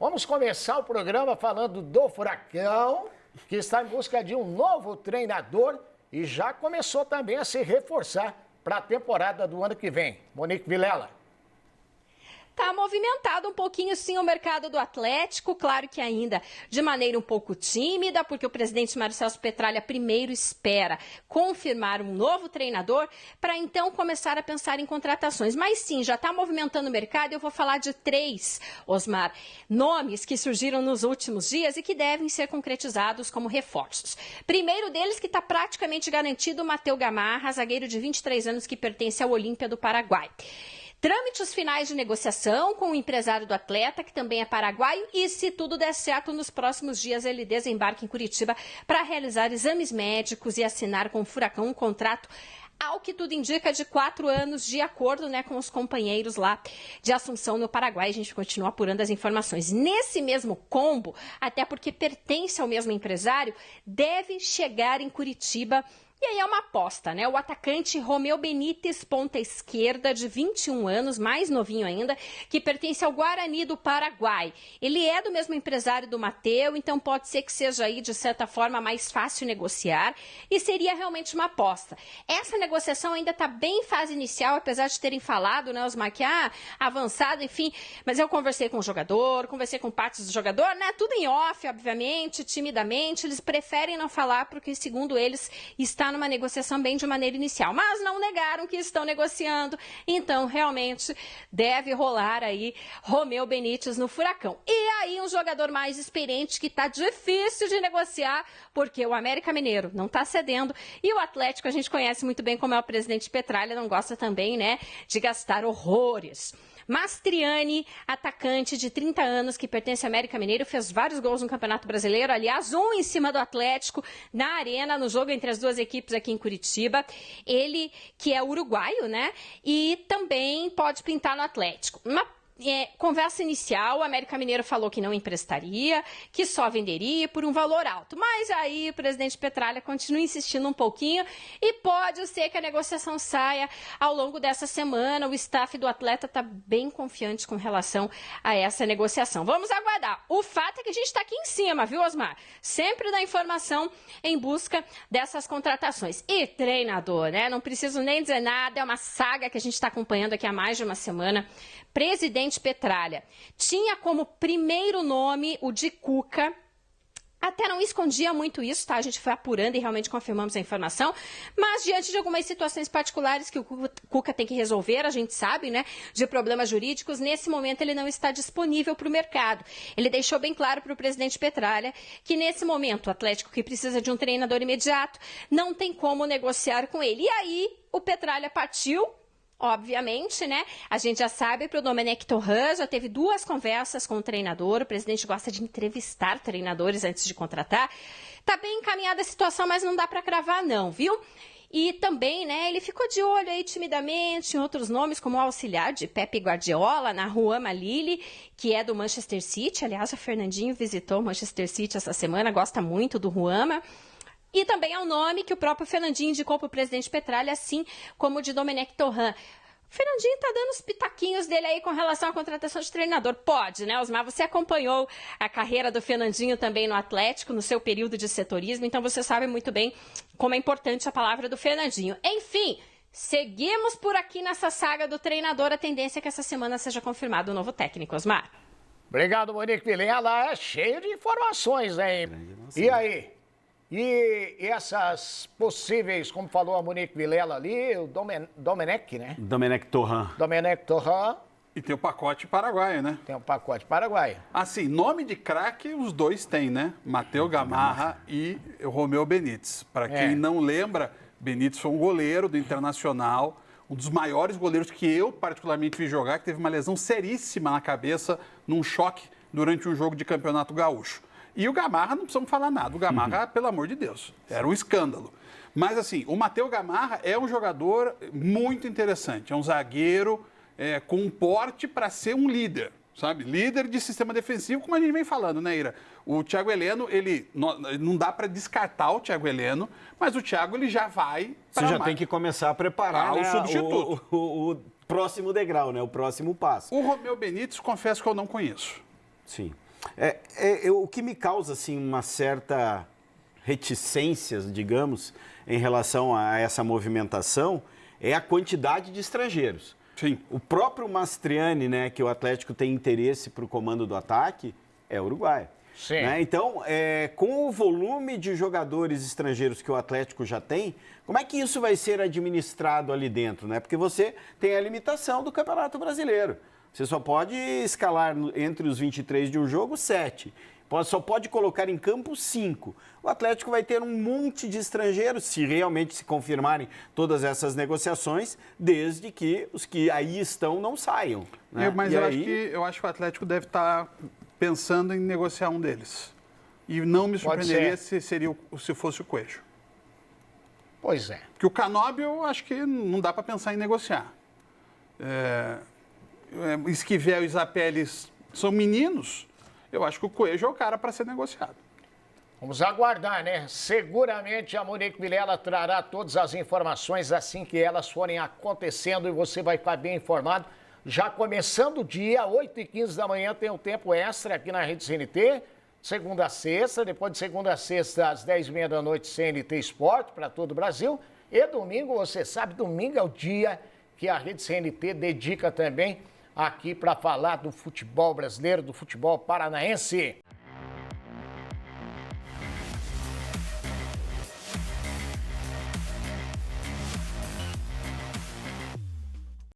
Vamos começar o programa falando do Furacão, que está em busca de um novo treinador e já começou também a se reforçar para a temporada do ano que vem. Monique Vilela. Tá movimentado um pouquinho, sim, o mercado do Atlético, claro que ainda de maneira um pouco tímida, porque o presidente Marcelo Petralha primeiro espera confirmar um novo treinador para então começar a pensar em contratações. Mas sim, já está movimentando o mercado e eu vou falar de 3, Osmar, nomes que surgiram nos últimos dias e que devem ser concretizados como reforços. Primeiro deles que está praticamente garantido, o Matheus Gamarra, zagueiro de 23 anos que pertence ao Olímpia do Paraguai. Trâmites finais de negociação com o empresário do atleta, que também é paraguaio, e se tudo der certo, nos próximos dias ele desembarca em Curitiba para realizar exames médicos e assinar com o Furacão um contrato, ao que tudo indica, de 4 anos, de acordo, com os companheiros lá de Assunção, no Paraguai. A gente continua apurando as informações. Nesse mesmo combo, até porque pertence ao mesmo empresário, deve chegar em Curitiba. E aí é uma aposta, O atacante Romeu Benítez, ponta esquerda, de 21 anos, mais novinho ainda, que pertence ao Guarani do Paraguai. Ele é do mesmo empresário do Matheus, então pode ser que seja aí, de certa forma, mais fácil negociar e seria realmente uma aposta. Essa negociação ainda está bem em fase inicial, apesar de terem falado, Osmar, que avançado, enfim, mas eu conversei com o jogador, conversei com partes do jogador, tudo em off, obviamente, timidamente, eles preferem não falar porque, segundo eles, está numa negociação bem de maneira inicial, mas não negaram que estão negociando, então realmente deve rolar aí Romeu Benítez no Furacão. E aí um jogador mais experiente que está difícil de negociar, porque o América Mineiro não está cedendo e o Atlético a gente conhece muito bem como é o presidente Petralha, não gosta também, de gastar horrores. Mastriani, atacante de 30 anos que pertence ao América Mineiro, fez vários gols no Campeonato Brasileiro, aliás, um em cima do Atlético na Arena, no jogo entre as duas equipes aqui em Curitiba. Ele que é uruguaio, e também pode pintar no Atlético. Conversa inicial, o América Mineiro falou que não emprestaria, que só venderia por um valor alto. Mas aí o presidente Petralha continua insistindo um pouquinho e pode ser que a negociação saia ao longo dessa semana. O staff do atleta está bem confiante com relação a essa negociação. Vamos aguardar. O fato é que a gente está aqui em cima, viu, Osmar? Sempre da informação em busca dessas contratações. E treinador, Não preciso nem dizer nada, é uma saga que a gente está acompanhando aqui há mais de uma semana. Presidente Petralha tinha como primeiro nome o de Cuca, até não escondia muito isso, A gente foi apurando e realmente confirmamos a informação, mas diante de algumas situações particulares que o Cuca tem que resolver, a gente sabe, de problemas jurídicos, nesse momento ele não está disponível para o mercado. Ele deixou bem claro para o presidente Petralha que nesse momento o Atlético, que precisa de um treinador imediato, não tem como negociar com ele. E aí o Petralha partiu. Obviamente, A gente já sabe para o Domenech Torrent, já teve 2 conversas com o treinador, o presidente gosta de entrevistar treinadores antes de contratar. Tá bem encaminhada a situação, mas não dá para cravar não, viu? E também, ele ficou de olho aí timidamente em outros nomes, como o auxiliar de Pepe Guardiola, na Juan Malili, que é do Manchester City. Aliás, o Fernandinho visitou o Manchester City essa semana, gosta muito do Juama. E também é um nome que o próprio Fernandinho indicou para o presidente Petralha, assim como o de Domenech Torrent. O Fernandinho está dando os pitaquinhos dele aí com relação à contratação de treinador. Pode, Osmar? Você acompanhou a carreira do Fernandinho também no Atlético, no seu período de setorismo, então você sabe muito bem como é importante a palavra do Fernandinho. Enfim, seguimos por aqui nessa saga do treinador. A tendência é que essa semana seja confirmado o novo técnico, Osmar. Obrigado, Monique Vilela. É cheio de informações, hein? E aí? E essas possíveis, como falou a Monique Vilela ali, o Domenech, Domenech Torrent. Domenech Torrent. E tem o pacote paraguaio, Tem o pacote paraguaio. Assim, nome de craque os dois têm, Matheus Gamarra e Romeu Benítez. Para quem não lembra, Benítez foi um goleiro do Internacional, um dos maiores goleiros que eu particularmente vi jogar, que teve uma lesão seríssima na cabeça num choque durante um jogo de Campeonato Gaúcho. E o Gamarra, não precisamos falar nada. O Gamarra, pelo amor de Deus, era um escândalo. Mas, assim, o Matheus Gamarra é um jogador muito interessante. É um zagueiro com um porte para ser um líder, sabe? Líder de sistema defensivo, como a gente vem falando, Ira? O Thiago Heleno, ele não dá para descartar o Thiago Heleno, mas o Thiago ele já vai para Você já tem que começar a preparar o substituto. O próximo degrau, o próximo passo. O Romeu Benítez, confesso que eu não conheço. Sim. O que me causa assim, uma certa reticência, digamos, em relação a essa movimentação é a quantidade de estrangeiros. Sim. O próprio Mastriani, né, que o Atlético tem interesse para o comando do ataque, é uruguaio. Sim. Né? Então, com o volume de jogadores estrangeiros que o Atlético já tem, como é que isso vai ser administrado ali dentro? Né? Porque você tem a limitação do Campeonato Brasileiro. Você só pode escalar entre os 23 de um jogo 7. Só pode colocar em campo 5. O Atlético vai ter um monte de estrangeiros, se realmente se confirmarem todas essas negociações, desde que os que aí estão não saiam. Né? Mas eu acho que o Atlético deve estar pensando em negociar um deles. E não me surpreenderia se fosse o Coelho. Pois é. Porque o Canóbio, eu acho que não dá para pensar em negociar. Esquivel e Zapelli são meninos. Eu acho que o Coelho é o cara para ser negociado. Vamos aguardar, né? Seguramente a Monique Vilela trará todas as informações assim que elas forem acontecendo e você vai ficar bem informado. Já começando o dia, 8h15 da manhã, tem um tempo extra aqui na Rede CNT. Segunda a sexta, depois de segunda a sexta, às 10h30 da noite, CNT Esporte para todo o Brasil. E domingo, você sabe, domingo é o dia que a Rede CNT dedica também aqui para falar do futebol brasileiro, do futebol paranaense.